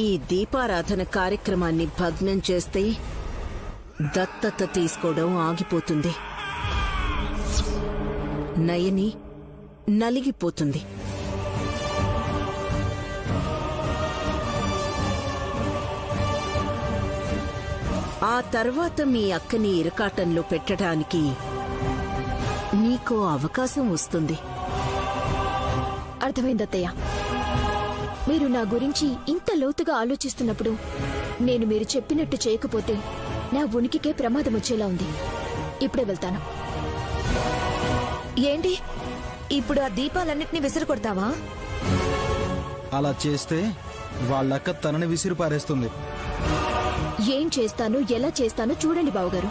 ఈ దీపారాధన కార్యక్రమాన్ని భగ్నం చేస్తే దత్తత తీసుకోవడం ఆగిపోతుంది. నయని నలిగిపోతుంది. ఆ తర్వాత మీ అక్కని ఇరకాటంలో పెట్టడానికి నీకో అవకాశం వస్తుంది. అర్థమైందత్తయ్య. మీరు నా గురించి ఇంత లోతుగా ఆలోచిస్తున్నప్పుడు నేను మీరు చెప్పినట్టు చేయకపోతే నా ఉనికికే ప్రమాదం వచ్చేలా ఉంది. ఇప్పుడే వెళ్తాను. ఏంటి ఇప్పుడు ఆ దీపాలన్నిటినీ విసిరి కొడతావా? అలా చేస్తే వాళ్ళక్క తనని విసిరి పారేస్తుంది. ఏం చేస్తాను, ఎలా చేస్తానో చూడండి బావగారు.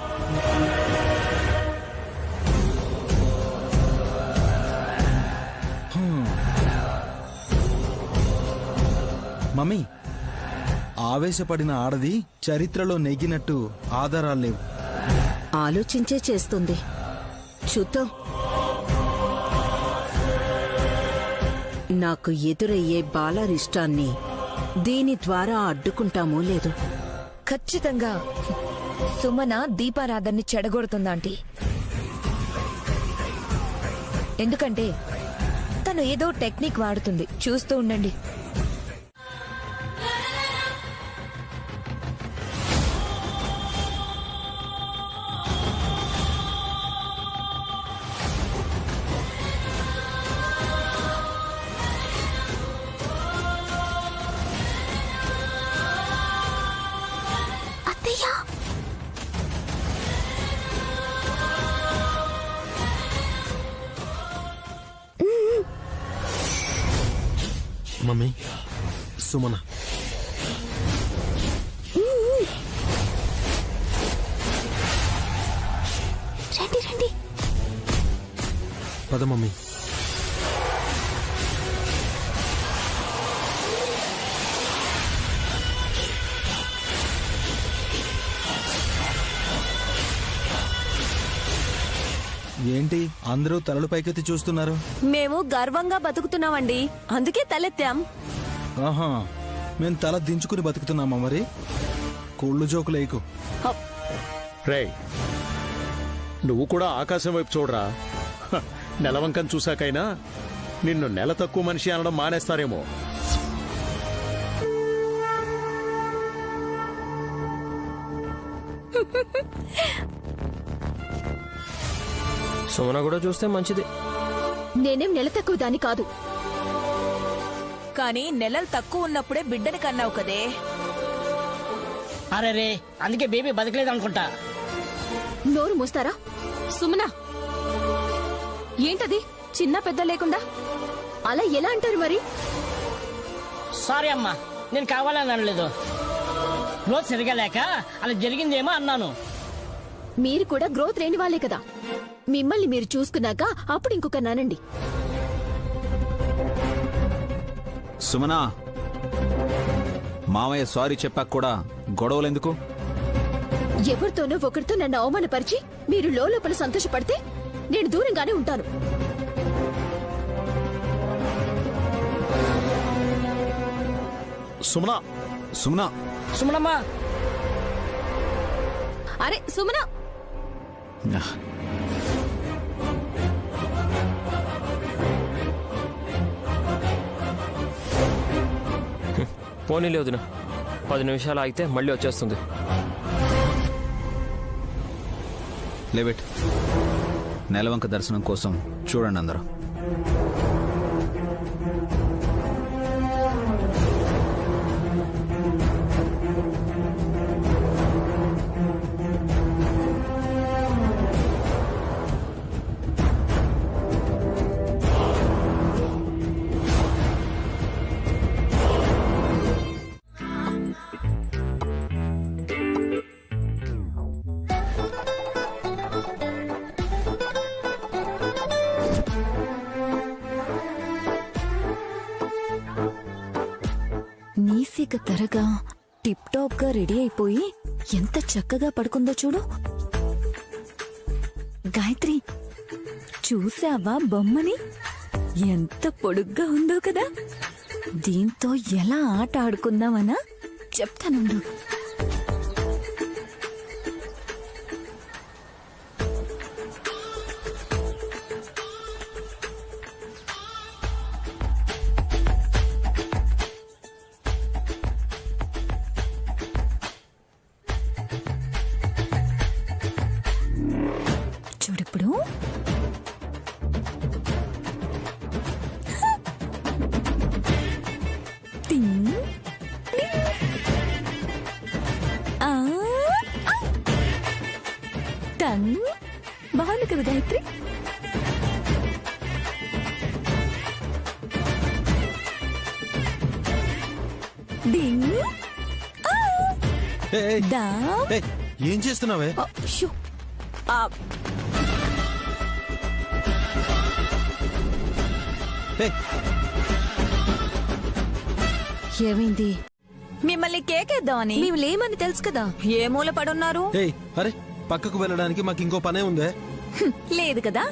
మమ్మీ, ఆవేశపడిన ఆడది చరిత్రలో నెగ్గినట్టు ఆధారాలు లేవు. ఆలోచించే చేస్తుంది. చూద్దాం. నాకు ఎదురయ్యే బాలారిష్టాన్ని దీని ద్వారా అడ్డుకుంటామో లేదు. ఖచ్చితంగా సుమన దీపారాధన్ని చెడగొడుతుందాంటీ. ఎందుకంటే తను ఏదో టెక్నిక్ వాడుతుంది. చూస్తూ ఉండండి. మమ్మీ, సుమన రండి రండి. పద మమ్మీ. ఏంటి అందరూ తలలు పైకెత్తి చూస్తున్నారు? మేము గర్వంగా బతుకుతున్నామండి, అందుకే తలెత్తాం. ఆహా, మేము తల దించుకుని బతుకుతున్నామా? మరి కుళ్ళు జోకులేకు. రేయ్, నువ్వు కూడా ఆకాశం వైపు చూడరా. నెలవంకం చూశాకైనా నిన్ను నెల తక్కువ మనిషి అనడం మానేస్తారేమో. సుమన కూడా చూస్తే మంచిది. నేనేం నెల తక్కువ దాని కాదు. కానీ నెలలు తక్కువ ఉన్నప్పుడే బిడ్డని కన్నావు కదే. అరే రే, అందుకే బేబీ బతకలేదు అనుకుంటా. నోరు మూస్తారా? సుమనా, ఏంటది చిన్న పెద్ద లేకుండా? అలా ఎలా అంటారు మరి? సారీ అమ్మా, నేను కావాలని అనలేదు. గ్రోత్ సరిగా లేక అలా జరిగిందేమో అన్నాను. మీరు కూడా గ్రోత్ లేని వాళ్ళే కదా. మిమ్మల్ని మీరు చూసుకున్నాక అప్పుడు ఇంకొక నానండి. సుమనా, మామయ్య సారీ చెప్పాక కూడా గొడవలెందుకు? ఎవరితోనో ఒకరితో నన్ను అవమానపరిచి మీరు లోపల సంతోషపడితే నేను దూరంగానే ఉంటాను. సుమనా, సుమనా, సుమనమ్మా. అరే సుమన, పోనీలే వదిన, 10 నిమిషాలు ఆగితే మళ్ళీ వచ్చేస్తుంది. లేబెట్, నెలవంక దర్శనం కోసం చూడండి అందరూ. నీసిక త్వరగా టిప్ టాప్ గా రెడీ అయిపోయి ఎంత చక్కగా పడుకుందో చూడు. గాయత్రి, చూసావా బొమ్మని? ఎంత పొడుగ్గా ఉందో కదా. దీంతో ఎలా ఆట ఆడుకుందామనా? చెప్తానుండు. చూడిప్పుడు టింగ్ టింగ్. ఆ, ఆ. టంగ్. బాగుంది కదా గాయత్రి? డింగ్. ఆ. ఏయ్, ఏయ్, డా. ఏయ్, ఏం చేస్తున్నావే? ఆ, షూ. ఆ, ఏయ్, ఏమైంది? మిమ్మల్ని కేకేద్దామని. మేము లేమని తెలుసు కదా. ఏ మూల పడున్నారు? ఏయ్, అరే పక్కకు వెళ్ళడానికి మాకు ఇంకో పనే ఉందే. లేదు కదా,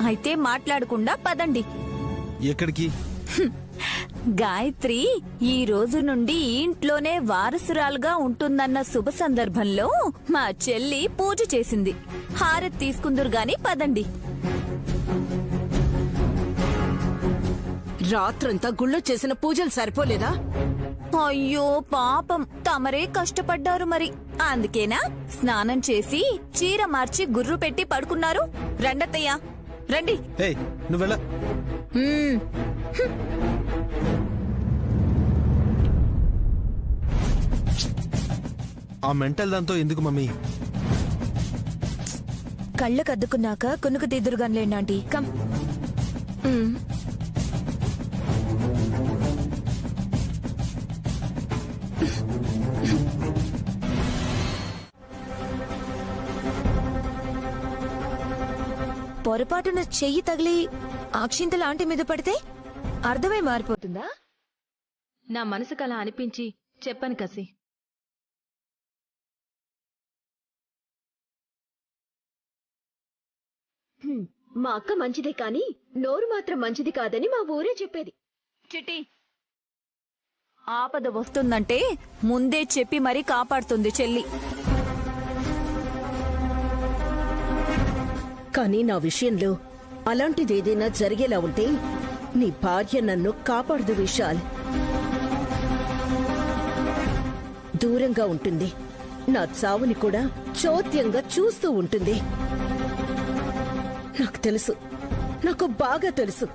అయితే మాట్లాడకుండా పదండి. ఎక్కడికి? గాయత్రి ఈ రోజు నుండి ఈ ఇంట్లోనే వారసురాలుగా ఉంటుందన్న శుభ సందర్భంలో మా చెల్లి పూజ చేసింది. హారతి తీసుకుందురు గాని పదండి. రాత్రంతా గుళ్ళో చేసిన పూజలు సరిపోలేదా? అయ్యో పాపం, తమరే కష్టపడ్డారు మరి. అందుకేనా స్నానం చేసి చీర మార్చి గుర్రు పెట్టి పడుకున్నారు. రండత్తయ్యా రండి. ఏయ్, నువ్వు వెళ్ళ. మ్మ్. ఆ మెంటల్ దాంతో ఎందుకు మమ్మీ? కళ్ళకు అద్దుకున్నాక కొనుకు తీదురుగానిలేండి ఆంటీ. కమ్. పొరపాటున చెయ్యి తగిలి అక్షింతల ఆంటీ మీద పడితే అర్థమై మారిపోతుందా? నా మనసుకు అలా అనిపించి చెప్పను కసి. మా అక్క మంచిదే కాని నోరు మాత్రం మంచిది కాదని మా ఊరే చెప్పేది. చిట్టి, ఆపద వస్తుందంటే ముందే చెప్పి మరీ కాపాడుతుంది చెల్లి. కానీ నా విషయంలో అలాంటిదేదైనా జరిగేలా ఉంటే నీ భార్య నన్ను కాపాడదు విశాల్. దూరంగా ఉంటుంది. నా చావుని కూడా చోద్యంగా చూస్తూ ఉంటుంది. నాకు తెలుసు, నాకు బాగా తెలుసు.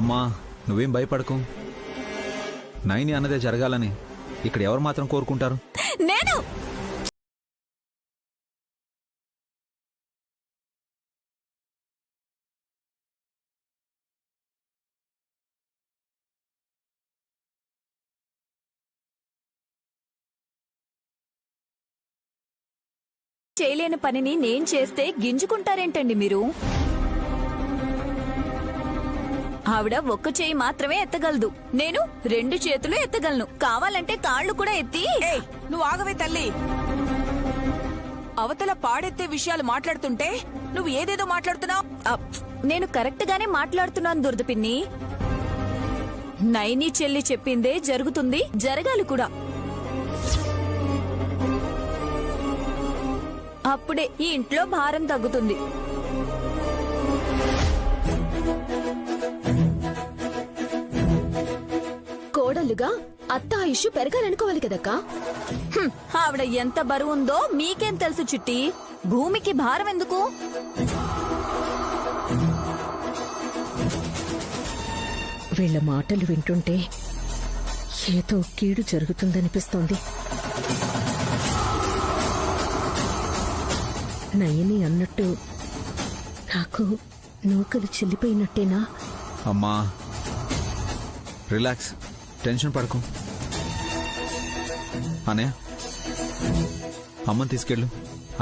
అమ్మా నువ్వేం భయపడకు. నైని అన్నదే జరగాలని ఇక్కడ ఎవరు మాత్రం కోరుకుంటారు? నేను చేయలేని పనిని నేను చేస్తే గింజుకుంటారేంటండి మీరు? ఆవిడ ఒక్క చేయి మాత్రమే ఎత్తగలదు, నేను 2 చేతులు ఎత్తగలను. కావాలంటే కాళ్ళు కూడా ఎత్తి. నువ్వు ఆగవే తల్లి. అవతల పాడెత్తే విషయాలు మాట్లాడుతుంటే నువ్వు ఏదేదో మాట్లాడుతున్నావు. నేను కరెక్ట్ గానే మాట్లాడుతున్నాను దుర్ద పిన్ని. నైని చెల్లి చెప్పిందే జరుగుతుంది, జరగాలి కూడా. అప్పుడే ఈ ఇంట్లో భారం తగ్గుతుంది. కోడలుగా అత్త ఆయుష్ పెరగాలనుకోవాలి కదక్కా. ఆవిడ ఎంత బరువుందో మీకేం తెలుసు చిట్టి? భూమికి భారం ఎందుకు? వీళ్ళ మాటలు వింటుంటే ఏదో కీడు జరుగుతుందనిపిస్తోంది. నయని అన్నట్టు నాకు నూకలు చెల్లిపోయినట్టేనా? అమ్మా రిలాక్స్, టెన్షన్ పడకు. అనయ్య అమ్మని తీసుకెళ్ళు,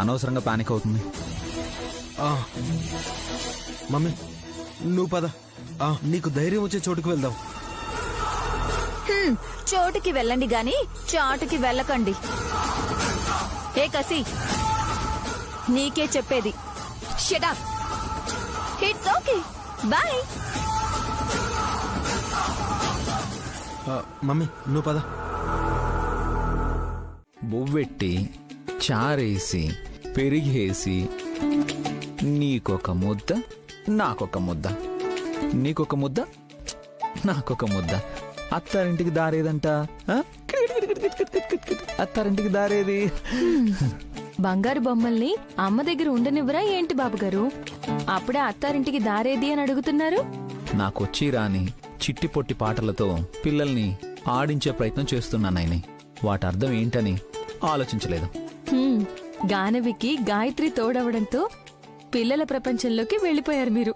అనవసరంగా పానిక్ అవుతుంది. మమ్మీ నువ్వు పద. నీకు ధైర్యం వచ్చే చోటుకు వెళ్దాం. చోటుకి వెళ్ళండి గాని చాటుకి వెళ్ళకండి. ఏ కసి, నీకే చెప్పేది. Shut up. It's okay, bye. Mummy నువ్వు పద. బొవ్వెట్టి చారేసి పెరిగేసి నీకొక ముద్ద నాకొక ముద్ద, నీకొక ముద్ద నాకొక ముద్ద. అత్తారింటికి దారేదంట, అత్తారింటికి దారేది. బంగారు బొమ్మల్ని అమ్మ దగ్గర ఉండనివ్వరా ఏంటి బాబుగారు? అప్పుడే అత్తారింటికి దారేది అని అడుగుతున్నారు. నాకొచ్చి రాని చిట్టి పొట్టి పాటలతో పిల్లల్ని ఆడించే ప్రయత్నం చేస్తున్నానని వాటి అర్థం ఏంటని ఆలోచించలేదు. గానవికి గాయత్రి తోడవడంతో పిల్లల ప్రపంచంలోకి వెళ్ళిపోయారు మీరు.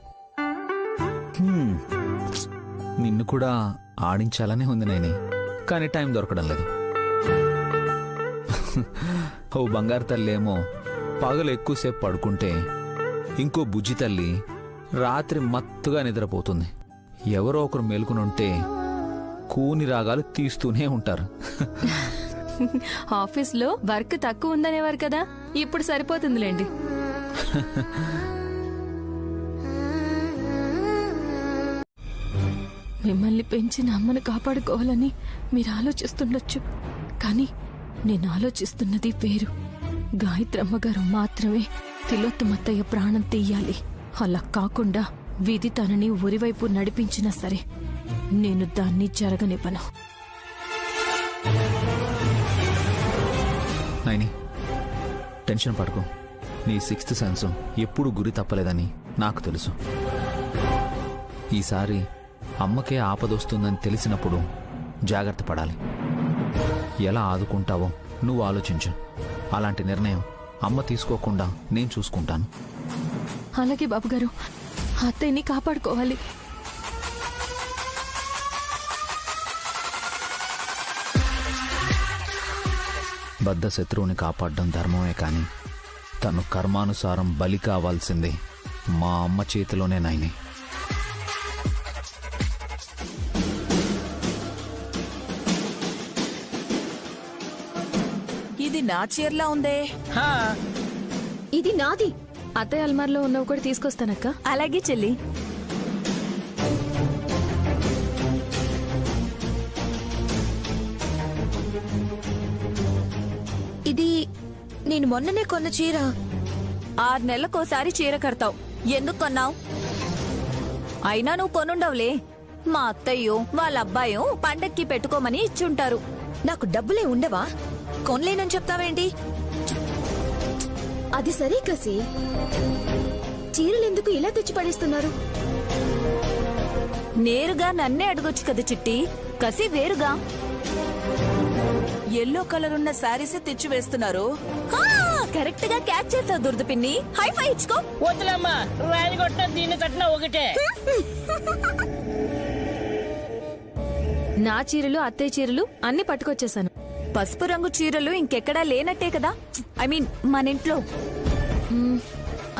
నిన్ను కూడా ఆడించాలనే ఉంది నైని, కానీ టైం దొరకడం లేదు. ఓ బంగారు తల్లి ఏమో పగలు ఎక్కువసేపు పడుకుంటే, ఇంకో బుజ్జి తల్లి రాత్రి మత్తుగా నిద్రపోతుంది. ఎవరో ఒకరు మేలుకునుంటే కూని రాగాలు తీస్తూనే ఉంటారు. ఆఫీస్లో వర్క్ తక్కువ ఉందనేవారు కదా, ఇప్పుడు సరిపోతుందిలేండి. మిమ్మల్ని పెంచిన అమ్మను కాపాడుకోవాలని మీరు ఆలోచిస్తుండొచ్చు, కానీ నేను ఆలోచిస్తున్నది వేరు. గాయత్రమ్మ గారు మాత్రమే తిలోత్తమత్తయ్య ప్రాణం తీయాలి. అలా కాకుండా విధి తనని ఉరివైపు నడిపించినా సరే నేను దాన్ని జరగనివ్వను. నైని, టెన్షన్ పడుకో. నీ 6th సెన్స్ ఎప్పుడు గురి తప్పలేదని నాకు తెలుసు. ఈసారి అమ్మకే ఆపదొస్తుందని తెలిసినప్పుడు జాగ్రత్త పడాలి. ఎలా ఆదుకుంటావో నువ్వు ఆలోచించు. అలాంటి నిర్ణయం అమ్మ తీసుకోకుండా నేను చూసుకుంటాను. అలాగే బాబుగారు, అత్తయ్యని కాపాడుకోవాలి. బద్ధ శత్రువుని కాపాడడం ధర్మమే, కానీ తను కర్మానుసారం బలి కావాల్సింది మా అమ్మ చేతిలోనే నైని. ఇది నా చీరలా ఉందే. ఇది నాది. అత్తయ్య అల్మార్లో ఉన్నవి కూడా తీసుకొస్తానక్క. అలాగే చెల్లి. ఇది నేను మొన్ననే కొన్న చీర. 6 నెలలకోసారి చీర కడతావు, ఎందుకు కొన్నావు? అయినా నువ్వు కొనుండవులే. మా అత్తయ్యో వాళ్ళ అబ్బాయో పండక్కి పెట్టుకోమని ఇచ్చుంటారు. నాకు డబ్బులే ఉండవా? కొనలేనని చెప్తావేంటి? అది సరే కసి, చీరలెందుకు ఇలా తెచ్చి పడేస్తున్నారు? నేరుగా నన్నే అడగొచ్చు కదా చిట్టి, కసి వేరుగా. ఎల్లో కలర్ ఉన్న శారీస్ తెచ్చి వేస్తున్నారు. కరెక్ట్ గా క్యాచ్ చేసావు దుర్ద పిన్ని. హైఫై ఇచ్చుకో. వద్దులమ్మా, రాయి కొట్టిన దీన్ని కట్టిన ఒకటే. నా చీరలు అత్తయ్య చీరలు అన్ని పట్టుకొచ్చేసాను. పసుపు రంగు చీరలు ఇంకెక్కడా లేనట్టే కదా, ఐ మీన్ మన ఇంట్లో.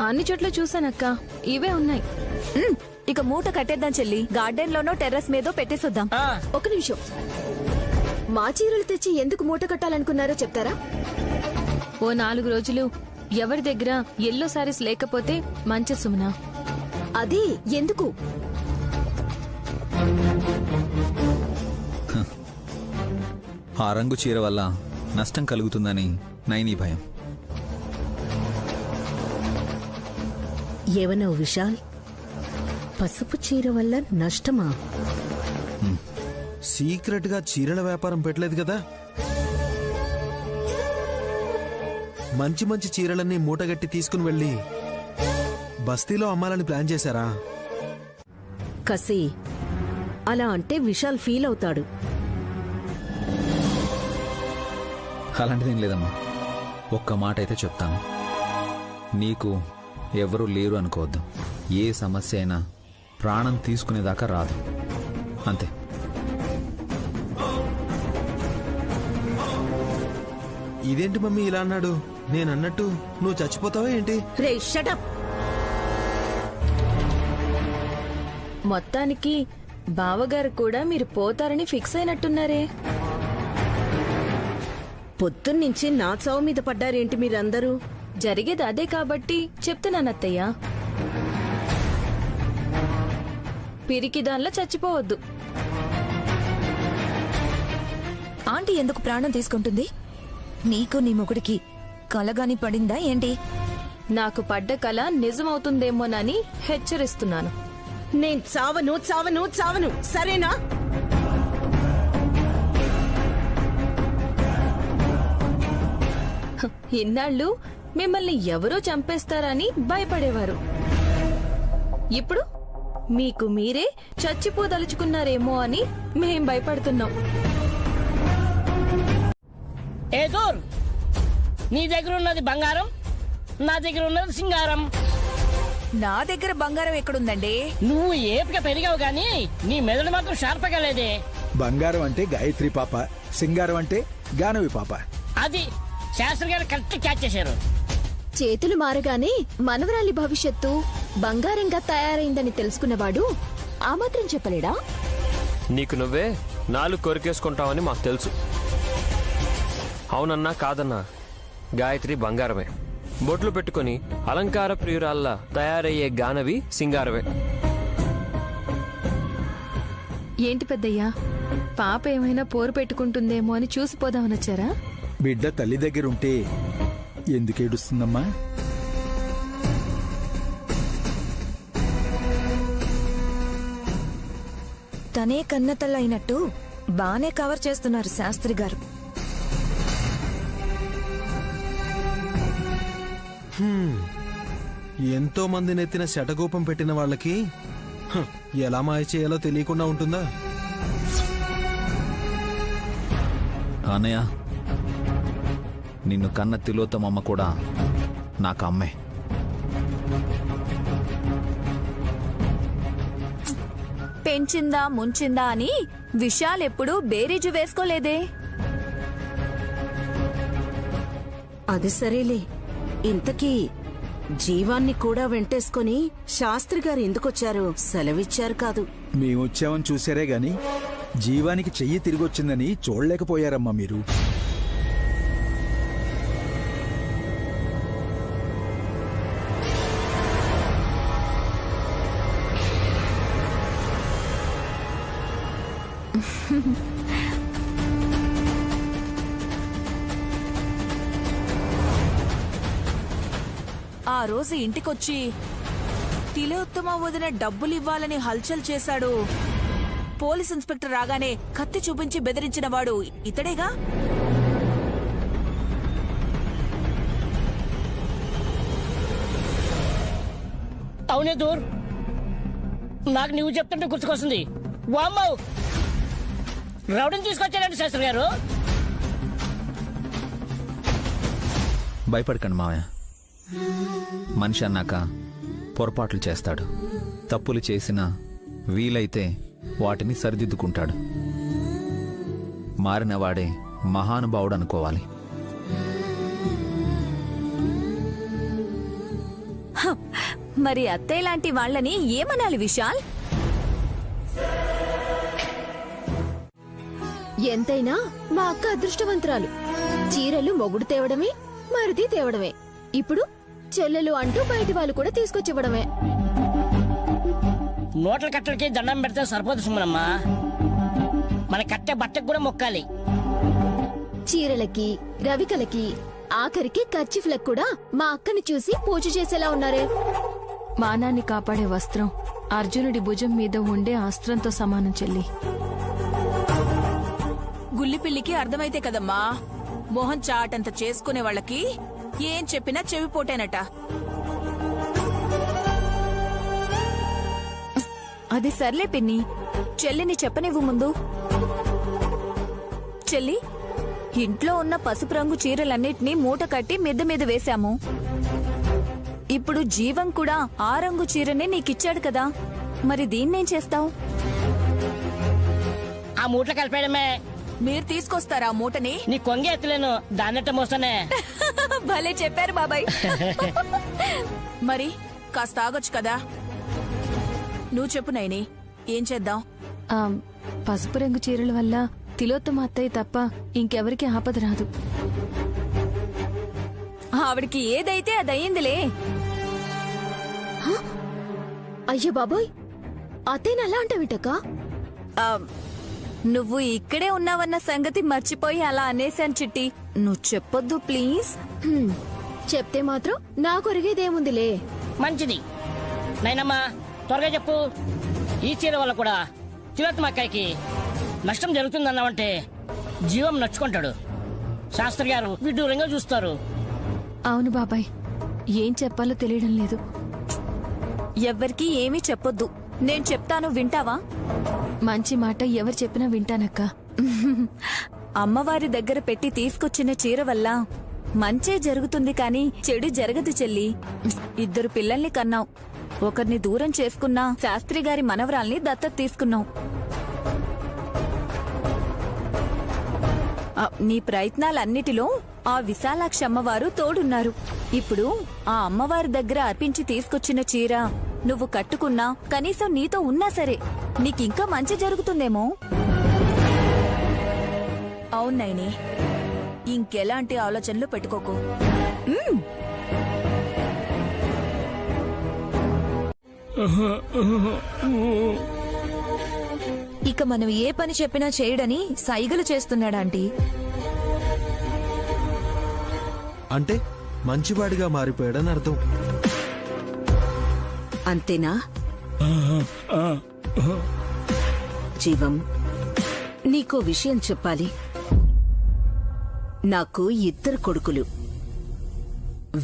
అన్ని చోట్ల చూసానక్క, ఇవే ఉన్నాయి. ఇక మూట కట్టేద్దాం చెల్లి. గార్డెన్ లోనో టెర్రస్ మీదో పెట్టేసొద్దాం. ఒక నిమిషం, మా చీరలు తెచ్చి ఎందుకు మూట కట్టాలనుకున్నారో చెప్తారా? ఓ 4 రోజులు ఎవరి దగ్గర ఎల్లో సారీస్ లేకపోతే మంచి సుమనా. అది ఎందుకు? ఆ రంగు చీర వల్ల నష్టం కలుగుతుందని నైని భయం. ఏమన్నావు విశాల్? పసుపు చీర వల్ల నష్టమా? సీక్రెట్ గా చీరల వ్యాపారం పెట్టలేదు కదా. మంచి మంచి చీరలన్నీ మూటగట్టి తీసుకుని వెళ్ళి బస్తీలో అమ్మాలని ప్లాన్ చేశారా? కసి, అలా అంటే విశాల్ ఫీల్ అవుతాడు. అలాంటిదేం లేదమ్మా. ఒక్క మాట అయితే చెప్తాను, నీకు ఎవరూ లేరు అనుకోవద్దు. ఏ సమస్య అయినా ప్రాణం తీసుకునేదాకా రాదు, అంతే. ఇదేంటి మమ్మీ ఇలా అన్నాడు? నేనన్నట్టు నువ్వు చచ్చిపోతావా ఏంటి? రే షటప్! మొత్తానికి బావగారు కూడా మీరు పోతారని ఫిక్స్ అయినట్టున్నారే. పొద్దున్నుంచి నా చావు మీద పడ్డారేంటి మీరందరూ? జరిగేది అదే కాబట్టి చెప్తున్నానత్తయ్య. పిరికి దానిలో చచ్చిపోవద్దు. ఆంటీ ఎందుకు ప్రాణం తీసుకుంటుంది? నీకు నీ మొగుడికి కలగాని పడిందా ఏంటి? నాకు పడ్డ కల నిజమవుతుందేమోనని హెచ్చరిస్తున్నాను. నేను చావను చావను చావను, సరేనా? ఇన్నాళ్ళు మిమ్మల్ని ఎవరో చంపేస్తారని భయపడేవారు. ఇప్పుడు మీకు మీరే చచ్చిపోదలుచుకున్నారేమో అని మేం భయపడుతున్నాం. ఏ దూర్, నీ దగ్గర ఉన్నది బంగారం, నా దగ్గర ఉన్నది సింగారం. నా దగ్గర బంగారం ఎక్కడుందండి? నువ్వు ఏపిగా పెరిగావు గాని నీ మెదడు మాత్రం షార్ప్గా లేదే. బంగారం అంటే గాయత్రి పాప, సింగారం అంటే గానవి పాప. అది శాస్త్రి గారు కరెక్ట్ క్యాచ్ చేశారు. చేతులు మారగానే మనవరాలి భవిష్యత్తు బంగారంగా తయారైందని తెలుసుకున్నవాడు ఆ మాత్రం చెప్పలేడా? నీకు నువ్వే 4 కొరికేసుకుంటావని మాకు తెలుసు. అవునన్నా కాదన్నా, గాయత్రి బంగారమే. బొట్లు పెట్టుకుని అలంకార ప్రియురాల్లా తయారయ్యే గానవి సింగారమే. ఏంటి పెద్దయ్యా, పాప ఏమైనా పోరు పెట్టుకుంటుందేమో అని చూసిపోదామని వచ్చారా? బిడ్డ తల్లి దగ్గరుంటే ఎందుకు ఏడుస్తుందమ్మా? తనే కన్నతల్లైనట్టు బానే కవర్ చేస్తున్నారు శాస్త్రి గారు. ఎంతో మంది నెత్తిన శటగోపం పెట్టిన వాళ్ళకి ఎలా మాయ చేయాలో తెలియకుండా ఉంటుందా? అన్నయ్య, నిన్ను కన్న తిలోత్తమమ్మ కూడా నాకు అమ్మే. పెంచిందా ముంచిందా అని విషయాలెప్పుడూ బేరీజు వేసుకోలేదే. అది సరేలే, ఇంతకీ జీవాన్ని కూడా వెంటేసుకుని శాస్త్రి గారు ఎందుకొచ్చారు? సెలవిచ్చారు కాదు. మేమొచ్చామని చూసారే గాని జీవానికి చెయ్యి తిరిగొచ్చిందని చూడలేకపోయారమ్మా మీరు. ఆ రోజు ఇంటికొచ్చి తిలోత్తమ వదిన డబ్బులివ్వాలని హల్చల్ చేశాడు. పోలీస్ ఇన్స్పెక్టర్ రాగానే కత్తి చూపించి బెదిరించిన వాడు ఇతడేగా? అవునే దూర్, నాకు నువ్వు చెప్తుంటే గుర్తుకొస్తుంది. వామ్మో, రౌడీని తీసుకొచ్చారండి శాస్త్రి గారు. భయపడకండి మావయ్య, మనిషి అన్నాక పొరపాట్లు చేస్తాడు. తప్పులు చేసినా వీలైతే వాటిని సరిదిద్దుకుంటాడు. మారినవాడే మహానుభావుడు అనుకోవాలి. మరి అత్తయ్య లాంటి వాళ్ళని ఏమనాలి విశాల్? ఎంతైనా మా అక్క అదృష్టవంతురాలు. చీరలు మొగుడు తేవడమే, మరిది తేవడమే, ఇప్పుడు చెల్లెలు అంటూ బయటి వాళ్ళు కూడా తీసుకొచ్చివ్వడమే. నోట్ల కట్టలకి దండం పెడితే సరిపోదు సుమ్మనమ్మా, మన కట్టే బట్టకు కూడా మొక్కాలి. చీరలకి, రవికలకి, ఆఖరికి కర్చీఫ్లకు కూడా మా అక్కని చూసి పూజ చేసేలా ఉన్నారే. మానాన్ని కాపాడే వస్త్రం అర్జునుడి భుజం మీద ఉండే అస్త్రంతో సమానం చెల్లి. గుల్లిపిల్లికి అర్థమైతే కదమ్మా, మోహన్ చాటంత చేసుకునే వాళ్ళకి ఏం చెప్పినా చెవిపోటేనట. అది సర్లే పిన్ని, చెల్లిని చెప్పనివ్వు ముందు. చెల్లి, ఇంట్లో ఉన్న పసుపు రంగు చీరలన్నిటినీ మూట కట్టి మిద్దె మీద వేశాము. ఇప్పుడు జీవం కూడా ఆ రంగు చీరనే నీకిచ్చాడు కదా, మరి దీన్నేం చేస్తావు? ఆ మూటలు కలిపేయడమే. మీరు తీసుకొస్తారా మూటని? నీ కొంగ ఎత్తలేను, దాన్నట్ట మోస్తానే. భలే చెప్పారు బాబాయ్. మరి కాస్త ఆగొచ్చు కదా. నువ్వు చెప్పు నైని, ఏం చేద్దాం? ఆ, పసుపు రంగు చీరల వల్ల తిలోత్తమ అత్తయ్య తప్ప ఇంకెవరికి ఆపద రాదు. ఆవిడికి ఏదైతే అదయ్యిందిలే. అయ్యో బాబోయ్, అత్తయ్యని అలా అంటావిటక్క? నువ్వు ఇక్కడే ఉన్నావన్న సంగతి మర్చిపోయి అలా అనేశాను చిట్టి. నువ్వు చెప్పొద్దు ప్లీజ్. చెప్తే మాత్రం నా కొరిగేదేముందిలే. మంచిది నైనమ్మా, త్వరగా చెప్పు. ఈ చీర వల్ల కూడా తిలోత్తమక్కయ్యకి నష్టం జరుగుతుందన్నావంటే జీవం నచ్చుకుంటాడు. శాస్త్రి గారు విడ్డూరంగా చూస్తారు. అవును బాబాయ్, ఏం చెప్పాలో తెలియడం లేదు. ఎవ్వరికీ ఏమీ చెప్పొద్దు. నేను చెప్తాను, వింటావా? మంచి మాట ఎవరు చెప్పినా వింటానక్క. అమ్మవారి దగ్గర పెట్టి తీసుకొచ్చిన చీర వల్ల మంచే జరుగుతుంది కానీ చెడు జరగదు చెల్లి. 2 పిల్లల్ని కన్నావు, ఒకరిని దూరం చేసుకున్నా, శాస్త్రి గారి మనవరాల్ని దత్తత తీసుకున్నావు. నీ ప్రయత్నాలన్నిటిలో ఆ విశాలాక్షి అమ్మవారు తోడున్నారు. ఇప్పుడు ఆ అమ్మవారి దగ్గర అర్పించి తీసుకొచ్చిన చీర నువ్వు కట్టుకున్నా, కనీసం నీతో ఉన్నా సరే నీకింకా మంచి జరుగుతుందేమో. అవునైని, ఇంకెలాంటి ఆలోచనలు పెట్టుకోకు. ఇక మనం ఏ పని చెప్పినా చేయడని సైగలు చేస్తున్నాడాంటీ. అంటే మంచివాడిగా మారిపోయాడని అర్థం. అంతేనా? జీవం, నీకో విషయం చెప్పాలి. నాకు 2 కొడుకులు.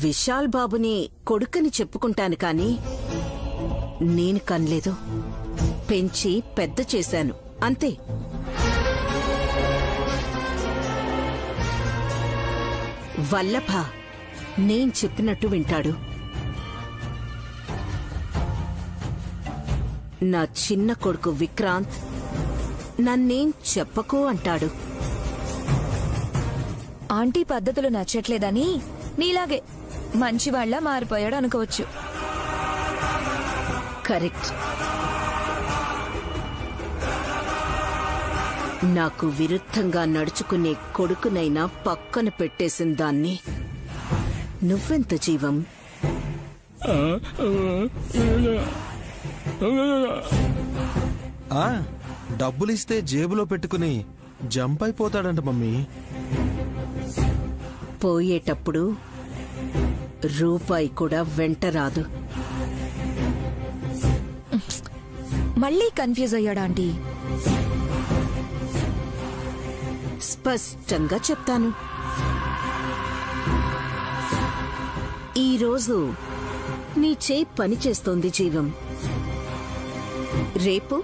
విశాల్ బాబుని కొడుకని చెప్పుకుంటాను కాని నేను కనలేదు. పెంచి పెద్ద చేశాను అంతే. వల్లభ నేను చెప్పినట్టు వింటాడు. నా చిన్న కొడుకు విక్రాంత్ నన్నేం చెప్పకు అంటాడు. ఆంటీ పద్ధతులు నచ్చట్లేదని నీలాగే మంచివాళ్ల మారిపోయాడు అనుకోవచ్చు. కరెక్ట్. నాకు విరుద్ధంగా నడుచుకునే కొడుకునైనా పక్కన పెట్టేసిన దాన్ని నువ్వెంత జీవం? డబ్బులిస్తే జేబులో పెట్టుకుని జంప్ అయిపోతాడంట మమ్మీ. పోయేటప్పుడు రూపాయి కూడా వెంట రాదు. మళ్ళీ కన్ఫ్యూజ్ అయ్యాడా ఆంటీ? స్పష్టంగా చెప్తాను. ఈరోజు నీ చేయి పని చేస్తోంది జీవం. రేపు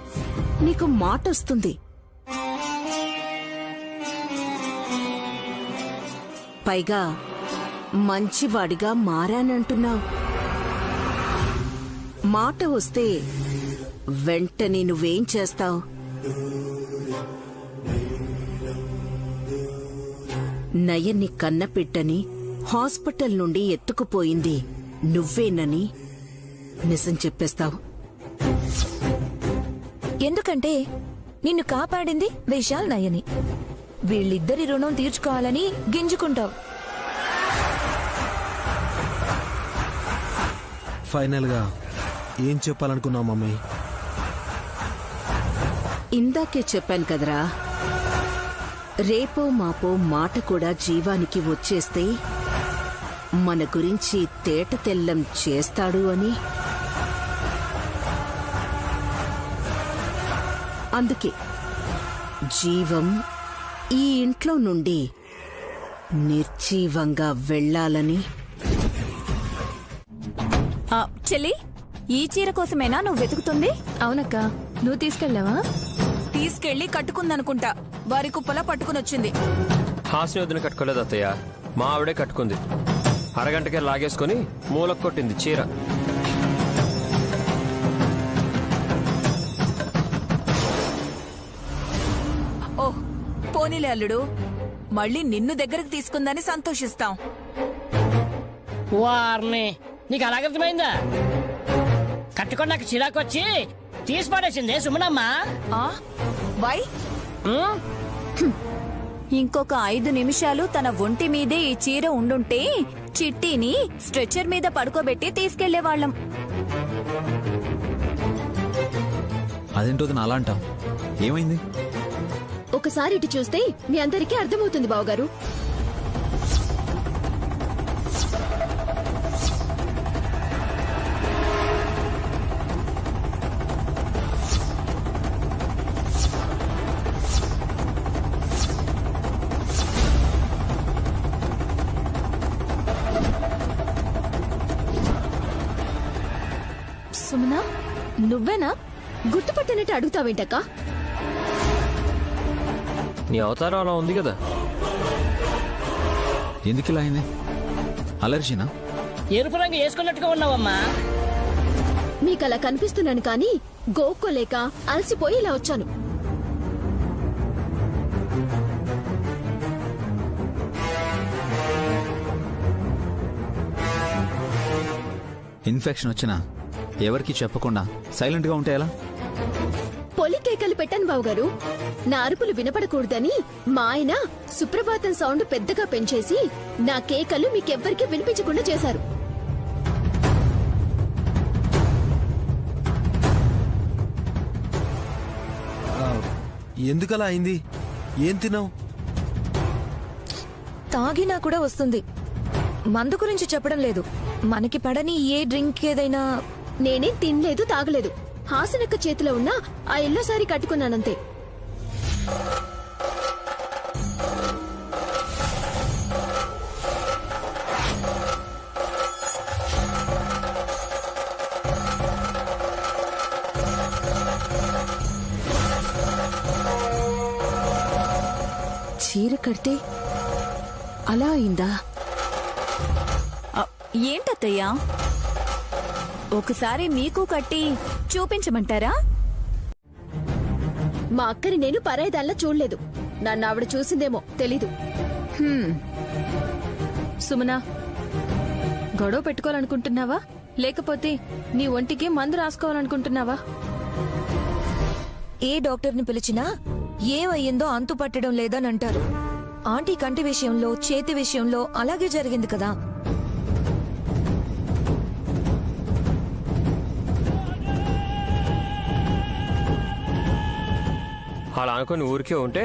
నీకు మాటొస్తుంది. పైగా మంచివాడిగా మారానంటున్నావు. మాట వస్తే వెంటనే నువ్వేం చేస్తావు? నయన్ని కన్నపిట్టని హాస్పిటల్ నుండి ఎత్తుకుపోయింది నువ్వేనని నిజం చెప్పేస్తావు. ఎందుకంటే నిన్ను కాపాడింది విశాల్, నయని. వీళ్ళిద్దరి రుణం తీర్చుకోవాలని గింజుకుంటావు. ఫైనల్ గా ఏం చెప్పాలనుకున్నావు మమ్మీ? ఇందాకే చెప్పాను కదరా, రేపో మాపో మాట కూడా జీవానికి వచ్చేస్తే మన గురించి తేట తెల్లం చేస్తాడు అని. అందుకే జీవం ఈ ఇంట్లో నుండి నిర్జీవంగా వెళ్ళాలని. చెల్లి, ఈ చీర కోసమేనా నువ్వు వెతుకుతుంది? అవునక్క, నువ్వు తీసుకెళ్ళావా? తీసుకెళ్లి కట్టుకుందనుకుంటా. వారి కుప్పలా పట్టుకునొచ్చింది. హాస్ని వదిన కట్టుకోలేదు అత్తయ్య, మా ఆవిడే కట్టుకుంది. అరగంటకే లాగేసుకుని మూలకు కొట్టింది చీర. ఓహ్, పోనీలే అల్లుడు, మళ్ళీ నిన్ను దగ్గరకు తీసుకుందని సంతోషిస్తాం. వారిని నీకు అలాగర్థమైందా? కట్టుకున్నాక చిరాకు వచ్చి తీసి పడేసిందే సుమనమ్మా. వై? ఇంకొక 5 నిమిషాలు తన ఒంటి మీదే ఈ చీర ఉండుంటే చిట్టిని స్ట్రెచ్చర్ మీద పడుకోబెట్టి తీసుకెళ్లేవాళ్లం. అదేంటో అలా అంటాం? ఏమైంది? ఒకసారి ఇటు చూస్తే మీ అందరికీ అర్థమవుతుంది బావగారు. సుమనా, నువ్వేనా? గుర్తుపట్టినట్టు అడుగుతావేంటక్క? నీ అవతారం అలా ఉంది కదా. ఎందుకు ఇలా అయింది? అలర్జీనా? ఎరుపు రంగు వేసుకున్నట్టుగా ఉన్నావమ్మా. మీకలా కనిపిస్తున్నాను కానీ గోక్కోలేక అలసిపోయి ఇలా వచ్చాను. ఇన్ఫెక్షన్ వచ్చినా ఎవరికి చెప్పకుండా సైలెంట్ గా ఉంటే ఎలా? పొలి కేకలు పెట్టాను బావగారు. నా అరుపులు వినపడకూడదని మా ఆయన సుప్రభాతం సౌండ్ పెద్దగా పెంచేసి నా కేకలు మీకెవ్వరికీ వినిపించకుండా చేశారు. ఎందుకలా అయింది? ఏం తిన్నావు? తాగినా కూడా వస్తుంది. మందు గురించి చెప్పడం లేదు, మనకి పడని ఏ డ్రింక్ ఏదైనా. నేనేం తినలేదు, తాగలేదు. హాసనక్క చేతిలో ఉన్న ఆ ఎల్లో సారీ కట్టుకున్నానంతే. చీర కడితే అలా అయిందా? ఏంటత్తయ్యా, ఒకసారి మీకు కట్టి చూపించమంటారా? మా అక్కని నేను పరాయిదాల్లా చూడలేదు. నన్ను ఆవిడ చూసిందేమో తెలీదు. సుమనా, గొడవ పెట్టుకోవాలనుకుంటున్నావా లేకపోతే నీ ఒంటికి మందు రాసుకోవాలనుకుంటున్నావా? ఏ డాక్టర్ని పిలిచినా ఏమయ్యిందో అంతు పట్టడం లేదని అంటారు. ఆంటీ కంటి విషయంలో, చేతి విషయంలో అలాగే జరిగింది కదా. అలా అనుకుని ఊరికే ఉంటే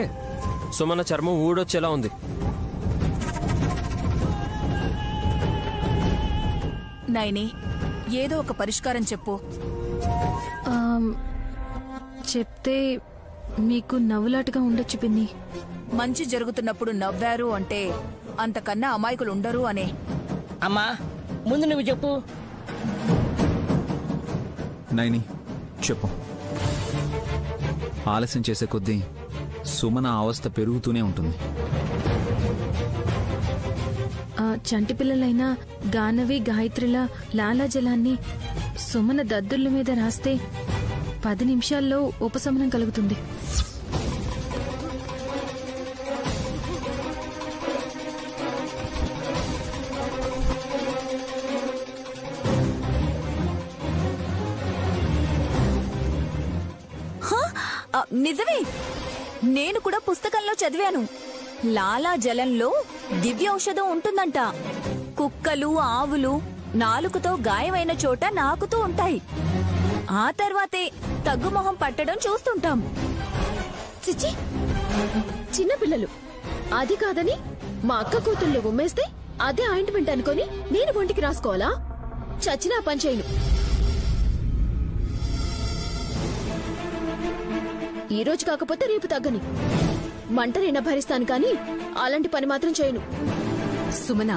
సుమన చర్మం ఊడొచ్చేలా ఉంది. నైని, ఏదో ఒక పరిష్కారం చెప్పు. చెప్తే మీకు నవ్వులాటగా ఉండొచ్చు పిన్ని. మంచి జరుగుతున్నప్పుడు నవ్వారు అంటే అంతకన్నా అమాయకులు ఉండరు అనే. అమ్మా, ముందు నువ్వు చెప్పు. నైని చెప్పు. ఆలస్యం చేసే కొద్దీ సుమన అవస్థ పెరుగుతూనే ఉంటుంది. చంటి పిల్లలైనా గానవి, గాయత్రిల లాలాజలాన్ని సుమన దద్దుర్ల మీద రాస్తే 10 నిమిషాల్లో ఉపశమనం కలుగుతుంది. నిజమే, నేను కూడా పుస్తకంలో చదివాను. లాలా జలంలో దివ్య ఔషధం ఉంటుందంట. కుక్కలు, ఆవులు నాలుకతో గాయమైన చోట నాకుతూ ఉంటాయి. ఆ తర్వాతే తగ్గుమొహం పట్టడం చూస్తుంటాం. చిచ్చి, చిన్నపిల్లలు. అది కాదని మా అక్క కూతుళ్ళు ఉమ్మేస్తే అదే ఆయింట్మెంట్ అనుకొని నేను ఒంటికి రాసుకోవాలా? చచ్చినా పని చేయను. ఈ రోజు కాకపోతే రేపు తగ్గని. మంటనైనా భరిస్తాను కానీ అలాంటి పని మాత్రం చేయను. సుమన,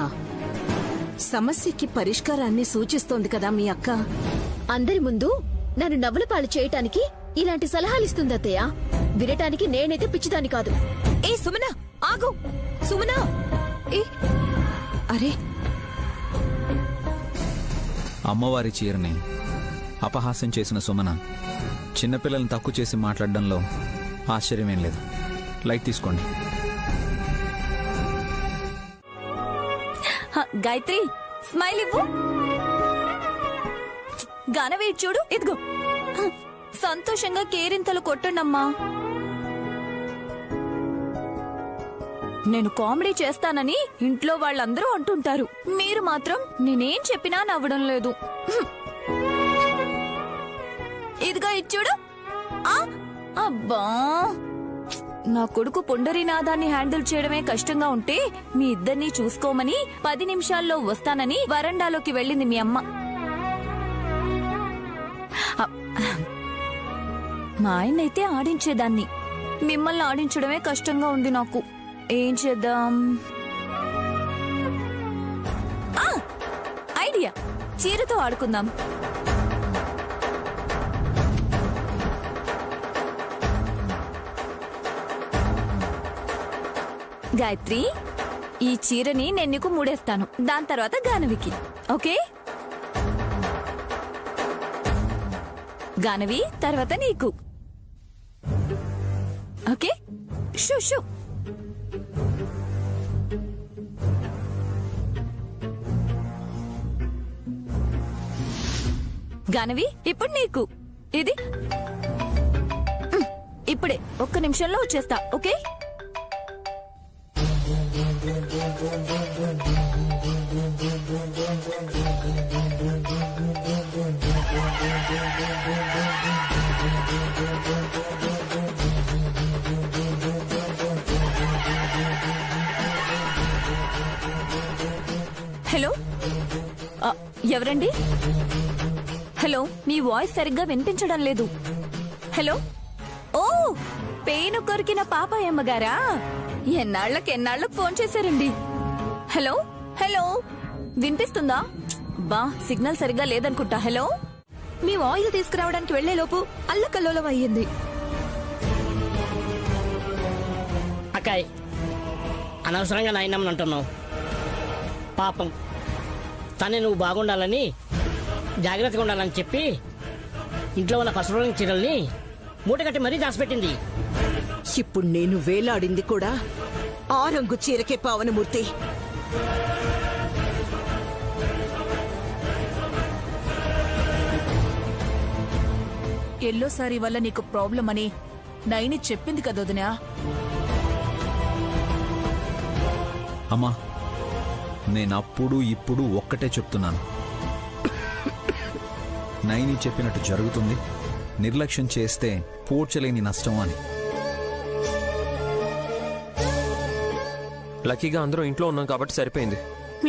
సమస్యకి పరిష్కారాన్ని సూచిస్తోంది కదా మీ అక్క. అందరి ముందు నన్ను నవ్వుల పాలు చేయటానికి ఇలాంటి సలహాలిస్తుంది అత్తయ్య. వినటానికి నేనైతే పిచ్చిదాన్ని కాదు. ఏ సుమన, ఆగు! సుమన! అరే, అమ్మవారి చీరని అపహాస్యం చేసిన సుమన చిన్నపిల్లల్ని తక్కువ చేసి మాట్లాడడంలో ఆశ్చర్యమేం లేదు. లైట్ తీసుకోండి. గాయత్రి, స్మైల్ ఇవ్వు. గానవి చూడు, ఇదిగో. సంతోషంగా కేరింతలు కొట్టండమ్మా. నేను కామెడీ చేస్తానని ఇంట్లో వాళ్ళందరూ అంటుంటారు. మీరు మాత్రం నేనేం చెప్పినా నవ్వడం లేదు. ఇదిగో ఇచ్చుడు. అబ్బా, నా కొడుకు పుండరీనాథాన్ని హ్యాండిల్ చేయడమే కష్టంగా ఉంటే మీ ఇద్దరినీ చూసుకోమని 10 నిమిషాల్లో వస్తానని వరండాలోకి వెళ్ళింది మీ అమ్మ. మా ఆయన్నైతే ఆడించేదాన్ని, మిమ్మల్ని ఆడించడమే కష్టంగా ఉంది నాకు. ఏం చేద్దాం? ఐడియా, చీరతో ఆడుకుందాం. గాయత్రి, ఈ చీరని నేను నీకు మూడేస్తాను, దాని తర్వాత గానవికి. ఓకే? గానవి తర్వాత నీకు. ఓకే? Shoe shoe. గానవి ఇప్పుడు నీకు. ఇది ఇప్పుడే 1 నిమిషంలో వచ్చేస్తా. ఓకే? హలో, ఎవరండి? హలో, మీ వాయిస్ సరిగ్గా వినిపించడం లేదు. హలో. ఓ, పేను కొరికిన పాపాయమ్మ గారా? ఎన్నాళ్ళకు ఫోన్ చేశారండి. హలో హలో, వినిపిస్తుందా? బా, సిగ్నల్ సరిగ్గా లేదనుకుంటా. హలో. మీ ఆయిల్ తీసుకురావడానికి వెళ్లేలోపు అల్లకల్లోలం అయ్యింది. అక్కాయ్, అనవసరంగా నాయనమ్మని అంటున్నావు. పాపం తనే నువ్వు బాగుండాలని, జాగ్రత్తగా ఉండాలని చెప్పి ఇంట్లో ఉన్న పసుపు రంగు చీరల్ని మూటగట్టి మరీ దాచిపెట్టింది. ఇప్పుడు నేను వేలాడింది కూడా ఆ రంగు చీరకే పావనమూర్తి. ఎల్లో సారీ వల్ల నీకు ప్రాబ్లం అని నైని చెప్పింది కదొదినా. అమ్మా, నేనప్పుడు ఇప్పుడు ఒక్కటే చెప్తున్నాను. నైని చెప్పినట్టు జరుగుతుంది, నిర్లక్ష్యం చేస్తే పూడ్చలేని నష్టం అని. లక్కీగా అందరూ ఇంట్లో ఉన్నాం కాబట్టి సరిపోయింది.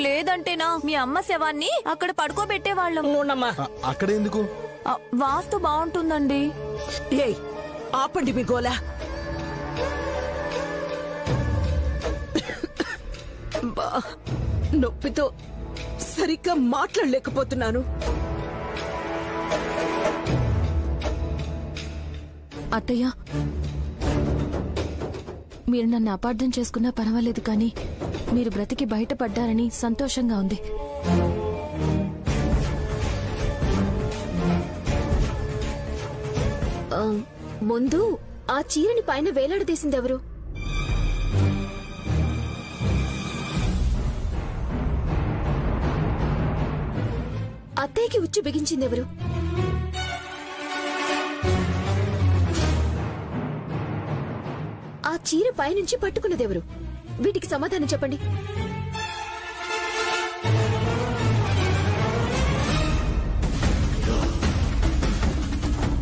లేదంటేనా మీ అమ్మ శవాన్ని అక్కడ పడుకోబెట్టేవాళ్ళం. అక్కడ ఎందుకు? వాస్తు బాగుంటుందండి. ఏయ్, ఆపండి మీ గోల. బా, నొప్పితో సరిగ్గా మాట్లాడలేకపోతున్నాను. అత్తయ్య, మీరు నన్ను అపార్థం చేసుకున్నా పర్వాలేదు, కానీ మీరు బ్రతికి బయటపడ్డారని సంతోషంగా ఉంది. ముందు ఆ చీరని పైన వేలాడదీసిందెవరు? అత్తయ్యకి ఉచ్చు బిగించిందెవరు? ఆ చీర పైనుంచి పట్టుకున్నదెవరు? వీటికి సమాధానం చెప్పండి.